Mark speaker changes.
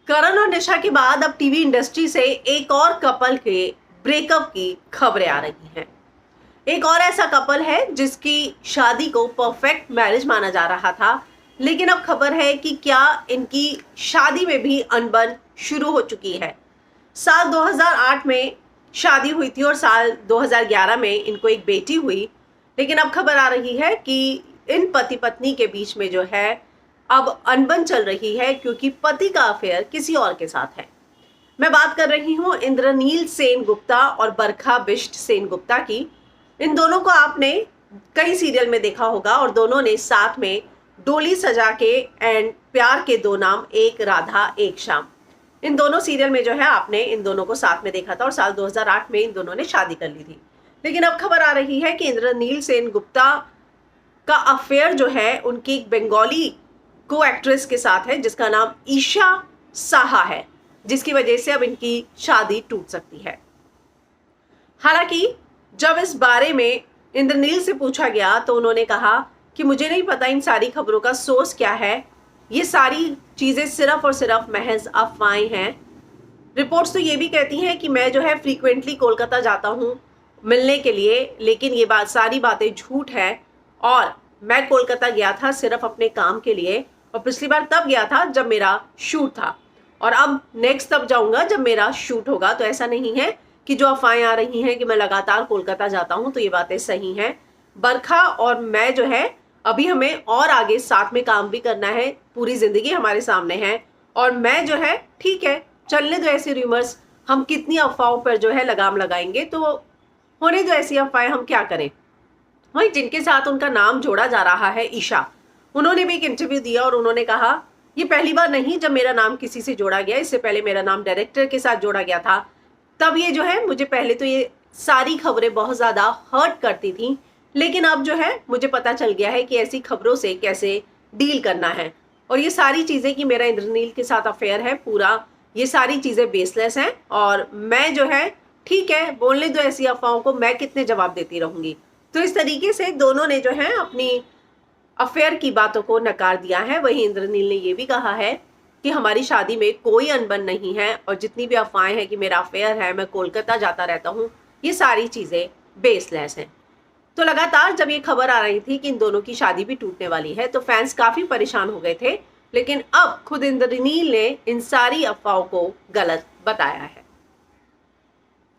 Speaker 1: करण और निशा के बाद अब टीवी इंडस्ट्री से एक और कपल के ब्रेकअप की खबरें आ रही हैं। एक और ऐसा कपल है जिसकी शादी को परफेक्ट मैरिज माना जा रहा था, लेकिन अब खबर है कि क्या इनकी शादी में भी अनबन शुरू हो चुकी है। साल 2008 में शादी हुई थी और साल 2011 में इनको एक बेटी हुई, लेकिन अब खबर आ रही है कि इन पति पत्नी के बीच में जो है अब अनबन चल रही है, क्योंकि पति का अफेयर किसी और के साथ है। मैं बात कर रही हूँ इंद्रनील सेन गुप्ता और बरखा बिष्ट सेन गुप्ता की। इन दोनों को आपने कई सीरियल में देखा होगा और दोनों ने साथ में डोली सजा के एंड प्यार के दो नाम, एक राधा एक शाम, इन दोनों सीरियल में जो है आपने इन दोनों को साथ में देखा था और साल 2008 में इन दोनों ने शादी कर ली थी। लेकिन अब खबर आ रही है कि इंद्रनील सेन गुप्ता का अफेयर जो है उनकी एक बंगाली को एक्ट्रेस के साथ है जिसका नाम ईशा साहा है, जिसकी वजह से अब इनकी शादी टूट सकती है। हालांकि जब इस बारे में इंद्रनील से पूछा गया तो उन्होंने कहा कि मुझे नहीं पता इन सारी खबरों का सोर्स क्या है, ये सारी चीजें सिर्फ और सिर्फ महज अफवाहें हैं। रिपोर्ट्स तो ये भी कहती हैं कि मैं जो है फ्रीक्वेंटली कोलकाता जाता हूँ मिलने के लिए, लेकिन ये सारी बातें झूठ है और मैं कोलकाता गया था सिर्फ अपने काम के लिए, और पिछली बार तब गया था जब मेरा शूट था और अब नेक्स्ट तब जाऊंगा जब मेरा शूट होगा। तो ऐसा नहीं है कि जो अफवाहें आ रही हैं कि मैं लगातार कोलकाता जाता हूं, तो ये बातें सही हैं। बरखा और मैं जो है अभी हमें और आगे साथ में काम भी करना है, पूरी जिंदगी हमारे सामने है और मैं जो है ठीक है चलने दो ऐसी रूमर्स, हम कितनी अफवाहों पर जो है लगाम लगाएंगे, तो होने दो ऐसी अफवाहें, हम क्या करें। वही जिनके साथ उनका नाम जोड़ा जा रहा है ईशा, उन्होंने भी एक इंटरव्यू दिया और उन्होंने कहा ये पहली बार नहीं जब मेरा नाम किसी से जोड़ा गया, इससे पहले मेरा नाम डायरेक्टर के साथ जोड़ा गया था। तब ये जो है मुझे पहले तो ये सारी खबरें बहुत ज़्यादा हर्ट करती थी, लेकिन अब जो है मुझे पता चल गया है कि ऐसी खबरों से कैसे डील करना है। और ये सारी चीज़ें कि मेरा इंद्रनील के साथ अफेयर है पूरा, ये सारी चीज़ें बेसलेस हैं और मैं जो है ठीक है बोलने दो ऐसी अफवाहों को, मैं कितने जवाब देती रहूँगी। तो इस तरीके से दोनों ने जो है अपनी अफेयर की बातों को नकार दिया है। वहीं इंद्रनील ने यह भी कहा है कि हमारी शादी में कोई अनबन नहीं है और जितनी भी अफवाहें हैं कि मेरा अफेयर है, मैं कोलकाता जाता रहता हूँ, ये सारी चीज़ें बेसलेस हैं। तो लगातार जब ये खबर आ रही थी कि इन दोनों की शादी भी टूटने वाली है तो फैंस काफ़ी परेशान हो गए थे, लेकिन अब खुद इंद्रनील ने इन सारी अफवाहों को गलत बताया है।